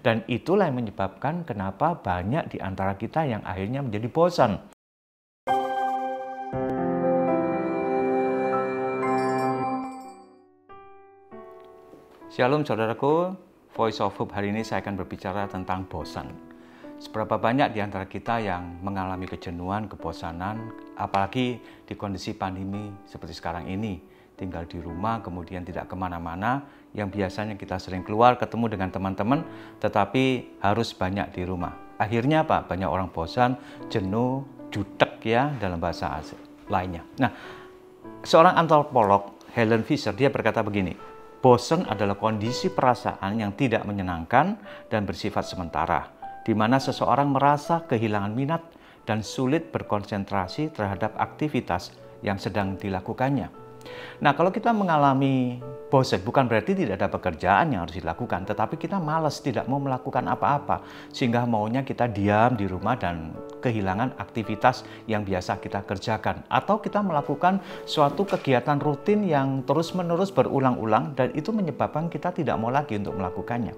Dan itulah yang menyebabkan kenapa banyak di antara kita yang akhirnya menjadi bosan. Shalom saudaraku, Voice of Hope hari ini saya akan berbicara tentang bosan. Seberapa banyak di antara kita yang mengalami kejenuhan, kebosanan, apalagi di kondisi pandemi seperti sekarang ini. Tinggal di rumah, kemudian tidak kemana-mana, yang biasanya kita sering keluar ketemu dengan teman-teman, tetapi harus banyak di rumah. Akhirnya apa? Banyak orang bosan, jenuh, jutek ya dalam bahasa lainnya. Nah, seorang antropolog, Helen Fisher, dia berkata begini, bosan adalah kondisi perasaan yang tidak menyenangkan dan bersifat sementara, di mana seseorang merasa kehilangan minat dan sulit berkonsentrasi terhadap aktivitas yang sedang dilakukannya. Nah, kalau kita mengalami bosan, bukan berarti tidak ada pekerjaan yang harus dilakukan, tetapi kita malas, tidak mau melakukan apa-apa, sehingga maunya kita diam di rumah dan kehilangan aktivitas yang biasa kita kerjakan. Atau kita melakukan suatu kegiatan rutin yang terus-menerus berulang-ulang, dan itu menyebabkan kita tidak mau lagi untuk melakukannya.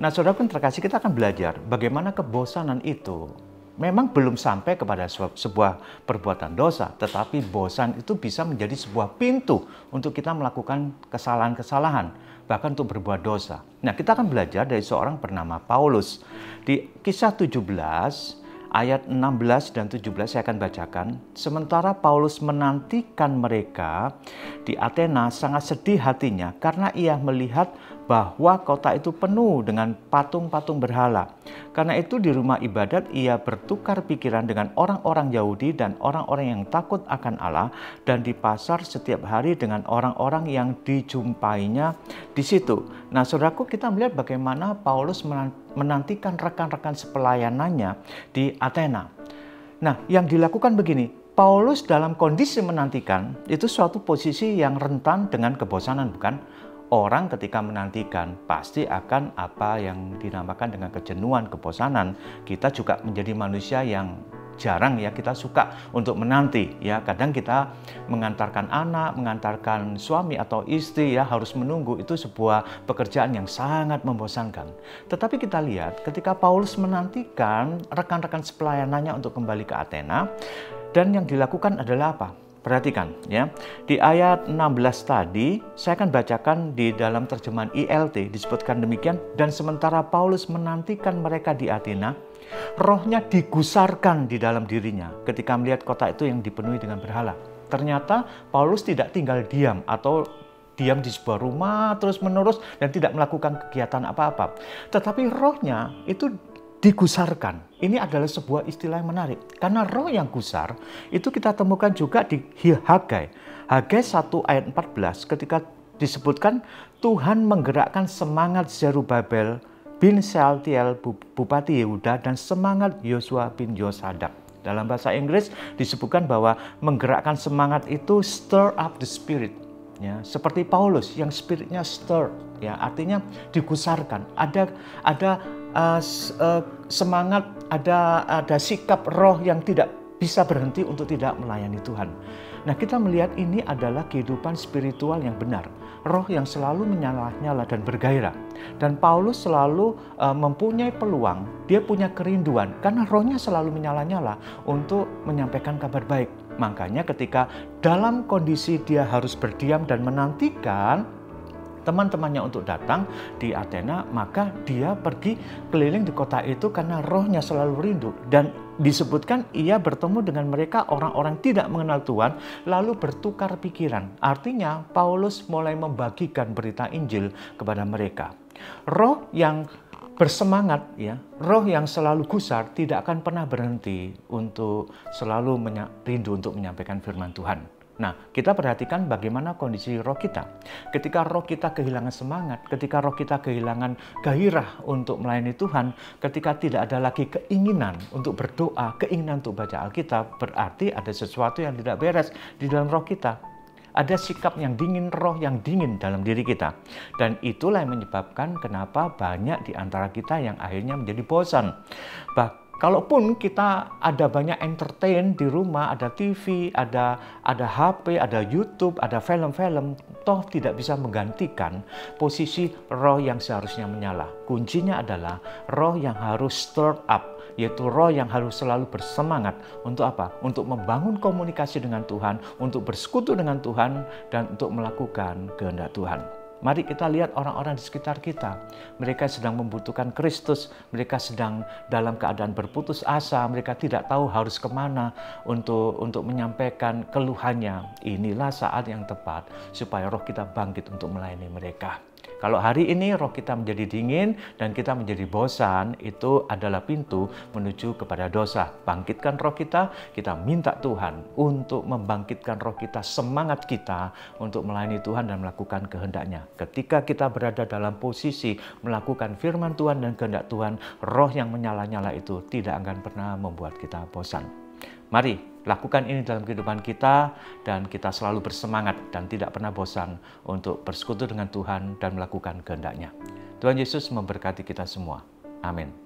Nah, saudara pun terkasih, kita akan belajar bagaimana kebosanan itu memang belum sampai kepada sebuah perbuatan dosa, tetapi bosan itu bisa menjadi sebuah pintu untuk kita melakukan kesalahan-kesalahan, bahkan untuk berbuat dosa. Nah, kita akan belajar dari seorang bernama Paulus. Di Kisah 17, ayat 16 dan 17 saya akan bacakan. Sementara Paulus menantikan mereka di Athena, sangat sedih hatinya karena ia melihat bahwa kota itu penuh dengan patung-patung berhala. Karena itu di rumah ibadat ia bertukar pikiran dengan orang-orang Yahudi dan orang-orang yang takut akan Allah, dan di pasar setiap hari dengan orang-orang yang dijumpainya di situ. Nah, saudaraku, kita melihat bagaimana Paulus menantikan rekan-rekan sepelayanannya di Athena. Nah, yang dilakukan begini, Paulus dalam kondisi menantikan itu suatu posisi yang rentan dengan kebosanan, bukan? Orang ketika menantikan pasti akan apa yang dinamakan dengan kejenuhan, kebosanan. Kita juga menjadi manusia yang jarang ya kita suka untuk menanti ya. Kadang kita mengantarkan anak, mengantarkan suami atau istri ya, harus menunggu, itu sebuah pekerjaan yang sangat membosankan. Tetapi kita lihat ketika Paulus menantikan rekan-rekan sepelayanannya untuk kembali ke Athena, dan yang dilakukan adalah apa? Perhatikan ya, di ayat 16 tadi saya akan bacakan di dalam terjemahan ILT, disebutkan demikian, dan sementara Paulus menantikan mereka di Athena, rohnya digusarkan di dalam dirinya ketika melihat kota itu yang dipenuhi dengan berhala. Ternyata Paulus tidak tinggal diam atau diam di sebuah rumah terus-menerus dan tidak melakukan kegiatan apa-apa, tetapi rohnya itu digusarkan. Ini adalah sebuah istilah yang menarik. Karena roh yang gusar, itu kita temukan juga di Hagai. Hagai 1 ayat 14 ketika disebutkan Tuhan menggerakkan semangat Zerubabel bin Shealtiel, Bupati Yehuda, dan semangat Yosua bin Yosadak. Dalam bahasa Inggris disebutkan bahwa menggerakkan semangat itu stir up the spirit. Ya, seperti Paulus yang spiritnya stir, ya, artinya digusarkan. Ada semangat, ada sikap roh yang tidak bisa berhenti untuk tidak melayani Tuhan. Nah, kita melihat ini adalah kehidupan spiritual yang benar, roh yang selalu menyala-nyala dan bergairah. Dan Paulus selalu mempunyai peluang, dia punya kerinduan karena rohnya selalu menyala-nyala untuk menyampaikan kabar baik. Makanya ketika dalam kondisi dia harus berdiam dan menantikan teman-temannya untuk datang di Athena, maka dia pergi keliling di kota itu karena rohnya selalu rindu. Dan disebutkan ia bertemu dengan mereka orang-orang tidak mengenal Tuhan, lalu bertukar pikiran. Artinya Paulus mulai membagikan berita Injil kepada mereka. Roh yang bersemangat ya, roh yang selalu gusar tidak akan pernah berhenti untuk selalu rindu untuk menyampaikan firman Tuhan. Nah, kita perhatikan bagaimana kondisi roh kita. Ketika roh kita kehilangan semangat, ketika roh kita kehilangan gairah untuk melayani Tuhan, ketika tidak ada lagi keinginan untuk berdoa, keinginan untuk baca Alkitab, berarti ada sesuatu yang tidak beres di dalam roh kita. Ada sikap yang dingin, roh yang dingin dalam diri kita. Dan itulah yang menyebabkan kenapa banyak di antara kita yang akhirnya menjadi bosan. Kalaupun kita ada banyak entertain di rumah, ada TV, ada HP, ada YouTube, ada film-film, toh tidak bisa menggantikan posisi roh yang seharusnya menyala. Kuncinya adalah roh yang harus stir up, yaitu roh yang harus selalu bersemangat. Untuk apa? Untuk membangun komunikasi dengan Tuhan, untuk bersekutu dengan Tuhan, dan untuk melakukan kehendak Tuhan. Mari kita lihat orang-orang di sekitar kita. Mereka sedang membutuhkan Kristus, mereka sedang dalam keadaan berputus asa, mereka tidak tahu harus kemana untuk menyampaikan keluhannya. Inilah saat yang tepat supaya roh kita bangkit untuk melayani mereka. Kalau hari ini roh kita menjadi dingin dan kita menjadi bosan, itu adalah pintu menuju kepada dosa. Bangkitkan roh kita minta Tuhan untuk membangkitkan roh kita, semangat kita untuk melayani Tuhan dan melakukan kehendak-Nya. Ketika kita berada dalam posisi melakukan firman Tuhan dan kehendak Tuhan, roh yang menyala-nyala itu tidak akan pernah membuat kita bosan. Mari lakukan ini dalam kehidupan kita dan kita selalu bersemangat dan tidak pernah bosan untuk bersekutu dengan Tuhan dan melakukan kehendak-Nya. Tuhan Yesus memberkati kita semua. Amin.